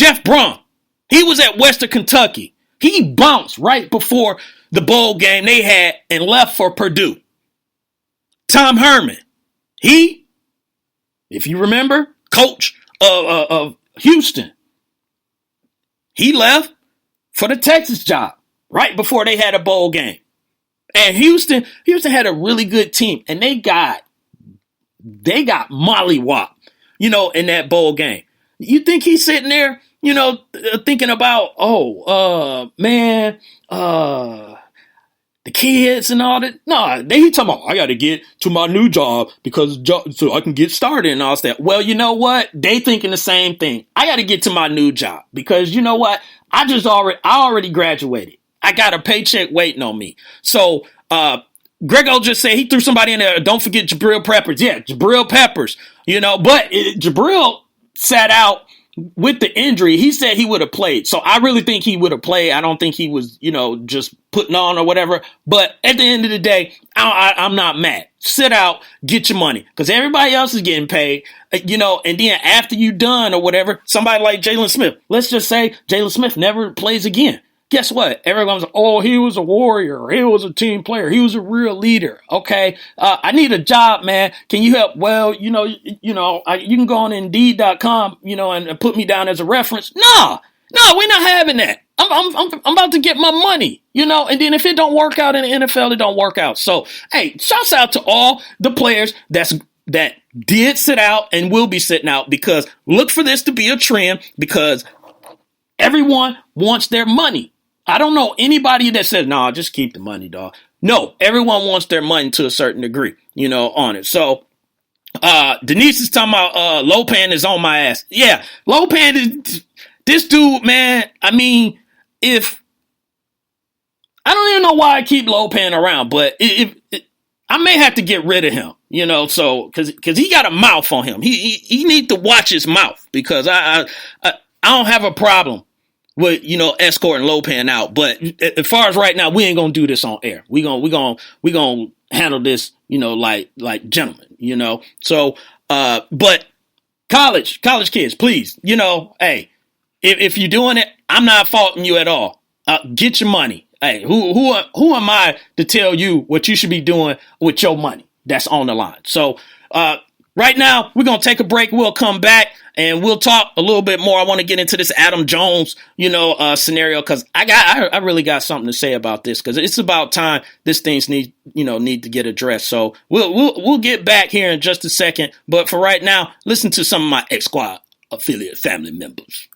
Jeff Brom, he was at Western Kentucky. He bounced right before the bowl game they had and left for Purdue. Tom Herman, he, if you remember, coach of Houston, he left for the Texas job right before they had a bowl game. And Houston had a really good team, and they got mollywopped, in that bowl game. You think he's sitting there, thinking about, the kids and all that? No, he talking about, I got to get to my new job so I can get started and all that. Well, you know what? They thinking the same thing. I got to get to my new job because you know what? I already graduated. I got a paycheck waiting on me. So, Grego just said he threw somebody in there. Don't forget Jabril Peppers. Yeah, Jabril Peppers, but Jabril sat out with the injury. He said he would have played. So I really think he would have played. I don't think he was, just putting on or whatever. But at the end of the day, I'm not mad. Sit out, get your money because everybody else is getting paid, and then after you done or whatever, somebody like Jalen Smith, let's just say Jalen Smith never plays again. Guess what? Everyone's like, he was a warrior. He was a team player. He was a real leader. Okay. I need a job, man. Can you help? Well, you can go on Indeed.com, and put me down as a reference. No, we're not having that. I'm about to get my money, and then if it don't work out in the NFL, it don't work out. So, hey, shouts out to all the players that did sit out and will be sitting out because look for this to be a trend because everyone wants their money. I don't know anybody that says, nah, just keep the money, dog. No, everyone wants their money to a certain degree, on it. So, Denise is talking about, Lopan is on my ass. Yeah, Lopan is, this dude, man, I mean, I don't even know why I keep Lopan around, but I may have to get rid of him, so, cause he got a mouth on him. He need to watch his mouth because I don't have a problem with, escorting Lopan out. But as far as right now, we ain't going to do this on air. We going to handle this, like gentlemen, So, but college kids, please, hey, if you're doing it, I'm not faulting you at all. Get your money. Hey, who am I to tell you what you should be doing with your money that's on the line? So, right now, we're going to take a break. We'll come back and we'll talk a little bit more. I want to get into this Adam Jones, scenario because I really got something to say about this because it's about time this things need to get addressed. So we'll get back here in just a second. But for right now, listen to some of my X-Squad affiliate family members.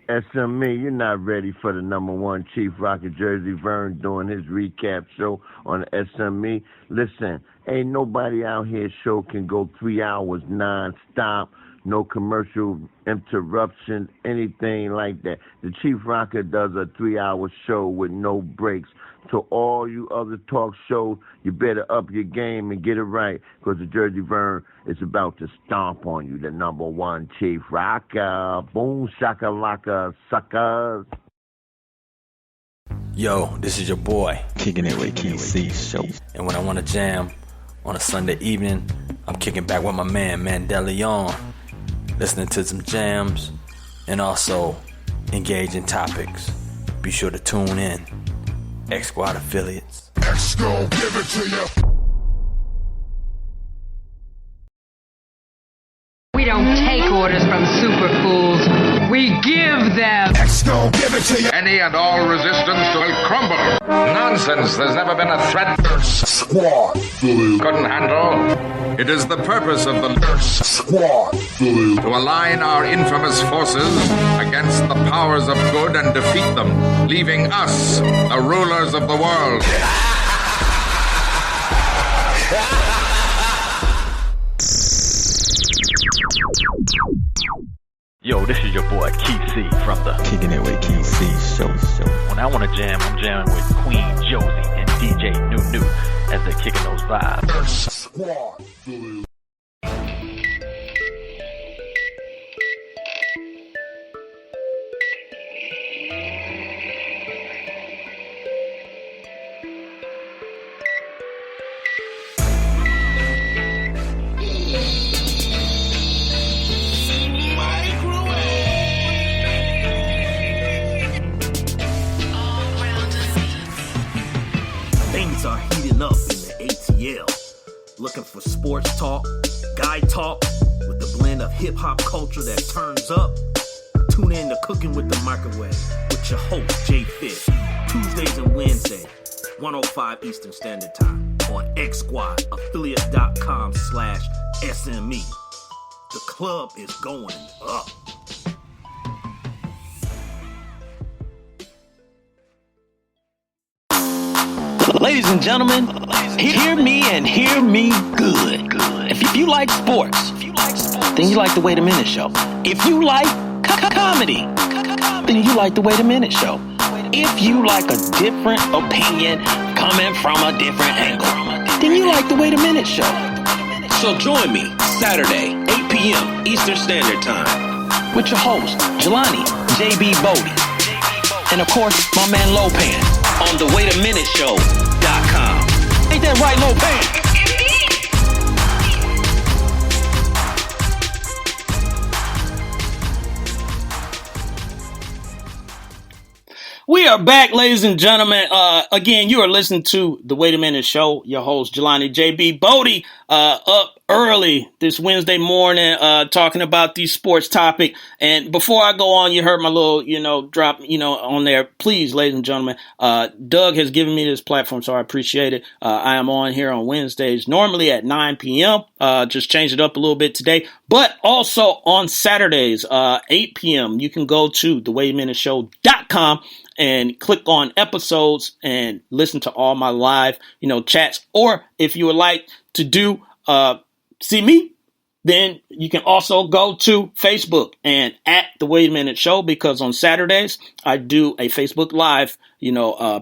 SME, you're not ready for the #1 Chief Rocker Jersey Vern doing his recap show on the SME. Listen, ain't nobody out here show can go 3 hours non-stop, no commercial interruptions, anything like that. The Chief Rocker does a 3-hour show with no breaks. To all you other talk shows, you better up your game and get it right because the Jersey Vern is about to stomp on you, the #1 Chief Rocker. Boom, shakalaka, suckers. Yo, this is your boy, Kicking It with KC Show. And when I want to jam on a Sunday evening, I'm kicking back with my man, Mandela, listening to some jams and also engaging topics. Be sure to tune in. X-Squad affiliates. X gon' give it to you. We don't take orders from super fools. We give them. X gon' give it to you. Any and all resistance will crumble. Nonsense. There's never been a threat X-Squad couldn't handle. It is the purpose of the X-Squad to align our infamous forces against the powers of good and defeat them, leaving us, the rulers of the world. Yo, this is your boy Keith C from the Kicking It with KC Show. When I want to jam, I'm jamming with Queen Josie and DJ New as they're kicking those vibes. X-Squad. Looking for sports talk, guy talk, with the blend of hip-hop culture that turns up? Tune in to Cooking with the Microwave with your host, Jay Fish. Tuesdays and Wednesdays, 105 Eastern Standard Time on X Squad, affiliate.com/SME. The club is going up. Ladies and gentlemen, hear me and hear me good. If you like sports, then you like the Wait a Minute Show. If you like comedy, then you like the Wait a Minute Show. If you like a different opinion coming from a different angle, then you like the Wait a Minute Show. So join me Saturday, 8 p.m. Eastern Standard Time with your host, Jelani J.B. Bodie. And of course, my man Lopan on the WaitAMinuteShow.com. Ain't that right, Lopan? We are back, ladies and gentlemen. Again, you are listening to the Wait a Minute Show. Your host, Jelani J.B. Bodie, up early this Wednesday morning, talking about the sports topic. And before I go on, you heard my little, drop, on there. Please, ladies and gentlemen, Doug has given me this platform, so I appreciate it. I am on here on Wednesdays, normally at 9 p.m. Just changed it up a little bit today. But also on Saturdays, 8 p.m., you can go to thewaiTaMinuteShow.com and click on episodes and listen to all my live, chats. Or if you would like to do, see me, then you can also go to Facebook and at the Wait a Minute Show, because on Saturdays I do a Facebook Live,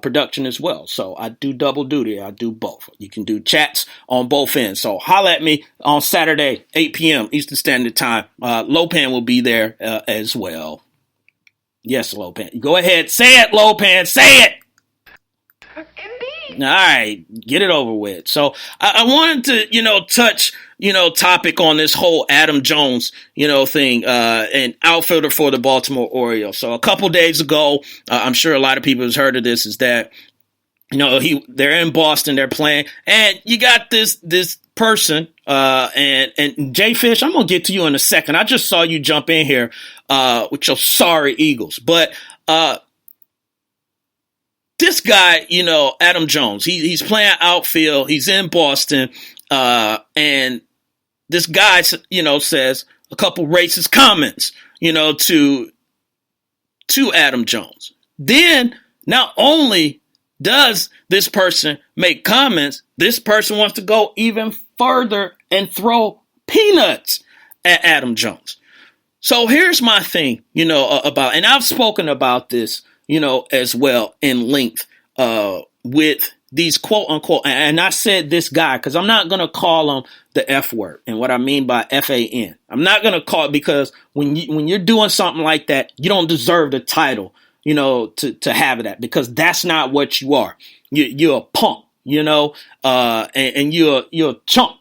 production as well. So I do double duty. I do both. You can do chats on both ends. So holla at me on Saturday, 8 p.m. Eastern Standard Time. Lopan will be there as well. Yes, Lopan. Go ahead. Say it, Lopan. Say it. Indeed. All right. Get it over with. So I wanted to, touch, topic on this whole Adam Jones, thing, and outfielder for the Baltimore Orioles. So a couple days ago, I'm sure a lot of people have heard of this, is that, they're in Boston, they're playing, and you got this person, and Jay Fish, I'm going to get to you in a second. I just saw you jump in here, with your sorry Eagles, but, this guy, Adam Jones, he's playing outfield, he's in Boston, and this guy, says a couple racist comments, to Adam Jones. Then, not only does this person make comments, this person wants to go even further and throw peanuts at Adam Jones. So here's my thing, about, and I've spoken about this, as well in length, with these quote unquote, and I said this guy, because I'm not going to call him the F word, and what I mean by FAN. I'm not going to call it, because when you're doing something like that, you don't deserve the title, to have that, because that's not what you are. You're a punk, and you're a chump,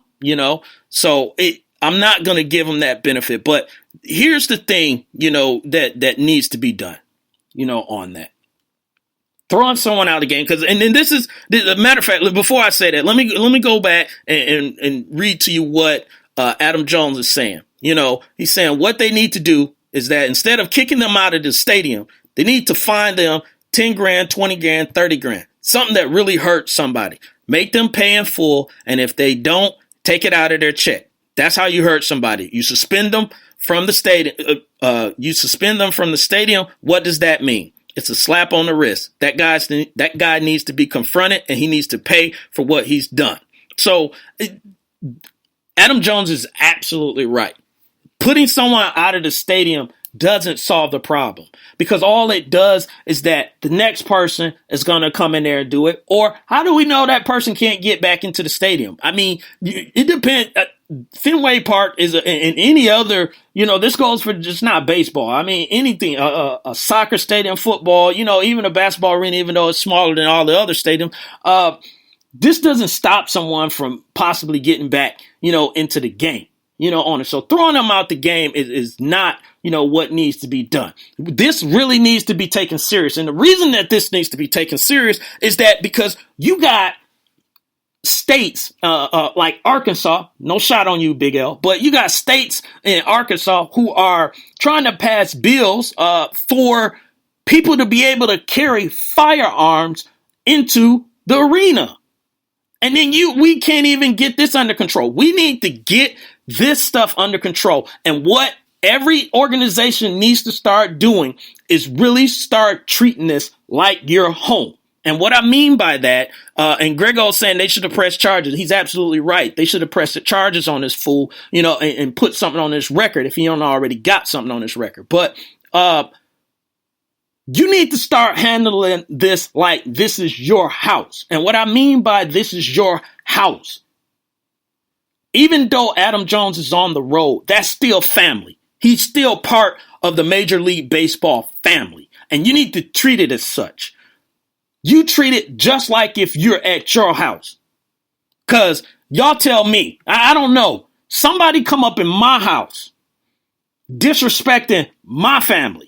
so I'm not going to give him that benefit. But here's the thing, that needs to be done, on that. Throwing someone out of the game, and then this is a matter of fact. Before I say that, let me go back and read to you what Adam Jones is saying. He's saying what they need to do is that instead of kicking them out of the stadium, they need to fine them 10 grand, 20 grand, 30 grand, something that really hurts somebody. Make them pay in full, and if they don't, take it out of their check. That's how you hurt somebody. You suspend them from the stadium. What does that mean? It's a slap on the wrist. That guy needs to be confronted, and he needs to pay for what he's done. So Adam Jones is absolutely right. Putting someone out of the stadium doesn't solve the problem, because all it does is that the next person is going to come in there and do it. Or how do we know that person can't get back into the stadium? I mean, it depends. Fenway Park is and any other, this goes for just not baseball. I mean, anything, a soccer stadium, football, even a basketball arena, even though it's smaller than all the other stadiums. This doesn't stop someone from possibly getting back, into the game, on it. So throwing them out the game is not, what needs to be done. This really needs to be taken serious. And the reason that this needs to be taken serious is that because you got states like Arkansas, no shot on you, Big L, but you got states in Arkansas who are trying to pass bills for people to be able to carry firearms into the arena. And then we can't even get this under control. We need to get this stuff under control. And what every organization needs to start doing is really start treating this like your home. And what I mean by that, and Grego's saying they should have pressed charges. He's absolutely right. They should have pressed the charges on this fool, and put something on this record if he don't already got something on this record. But you need to start handling this like this is your house. And what I mean by this is your house, even though Adam Jones is on the road, that's still family. He's still part of the Major League Baseball family. And you need to treat it as such. You treat it just like if you're at your house. Because y'all tell me, I don't know, somebody come up in my house disrespecting my family.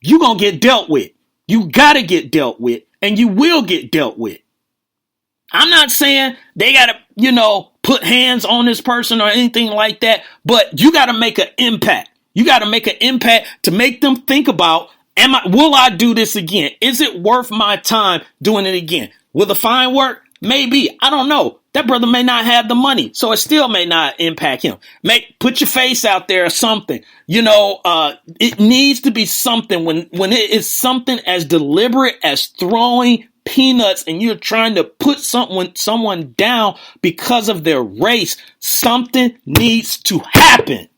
You going to get dealt with. You got to get dealt with. And you will get dealt with. I'm not saying they got to, put hands on this person or anything like that. But you got to make an impact. You got to make an impact to make them think about, will I do this again? Is it worth my time doing it again? Will the fine work? Maybe. I don't know. That brother may not have the money, so it still may not impact him. Put your face out there or something. It needs to be something when it is something as deliberate as throwing peanuts and you're trying to put someone down because of their race. Something needs to happen.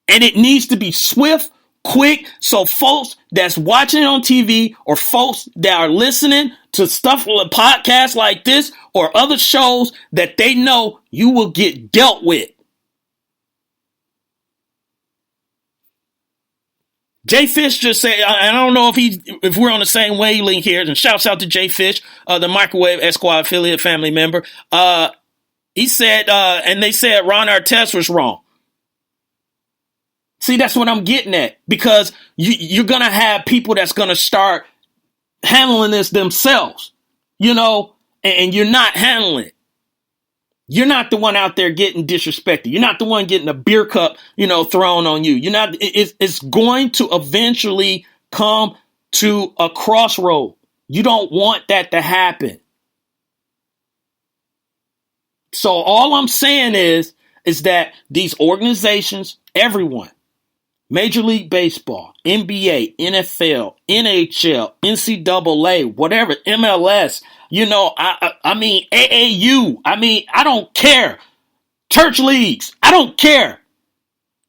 And it needs to be swift, quick, so folks that's watching it on TV or folks that are listening to stuff with podcasts like this or other shows that they know you will get dealt with. Jay Fish just said, I don't know if we're on the same wavelength here, and shouts out to Jay Fish, the Microwave Esquire affiliate family member. He said, and they said Ron Artest was wrong. See, that's what I'm getting at, because you're going to have people that's going to start handling this themselves, and you're not handling it. You're not the one out there getting disrespected. You're not the one getting a beer cup, thrown on you. You're not. It's going to eventually come to a crossroad. You don't want that to happen. So all I'm saying is that these organizations, everyone, Major League Baseball, NBA, NFL, NHL, NCAA, whatever, MLS, I mean, AAU, I don't care. Church leagues, I don't care.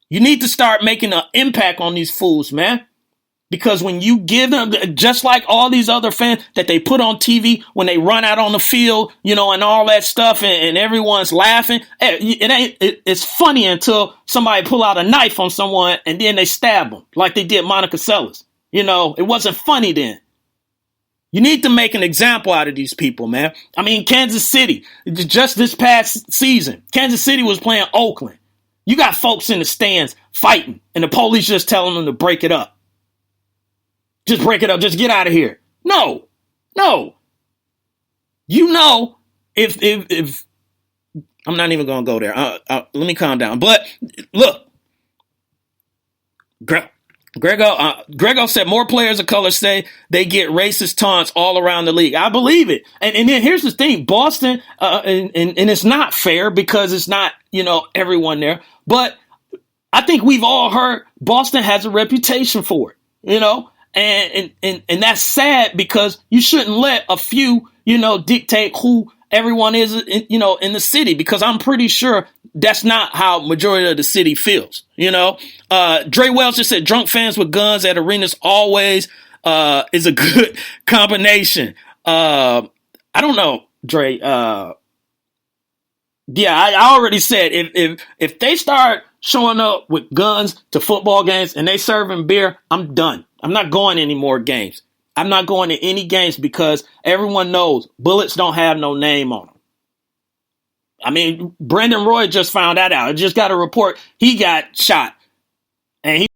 You need to start making an impact on these fools, man. Because when you give them, just like all these other fans that they put on TV when they run out on the field, and all that stuff, and everyone's laughing. It's funny until somebody pull out a knife on someone and then they stab them like they did Monica Seles. It wasn't funny then. You need to make an example out of these people, man. I mean, Kansas City, just this past season, Kansas City was playing Oakland. You got folks in the stands fighting, and the police just telling them to break it up. Just break it up. Just get out of here. No. If I'm not even going to go there. Let me calm down. But look, Grego said more players of color say they get racist taunts all around the league. I believe it. And then here's the thing. Boston, and it's not fair because it's not, everyone there. But I think we've all heard Boston has a reputation for it, And that's sad because you shouldn't let a few, dictate who everyone is, in the city, because I'm pretty sure that's not how majority of the city feels. Dre Wells just said drunk fans with guns at arenas always is a good combination. I don't know, Dre. I already said if they start showing up with guns to football games and they serving beer, I'm done. I'm not going to any more games. I'm not going to any games because everyone knows bullets don't have no name on them. I mean, Brandon Roy just found that out. I just got a report he got shot. And he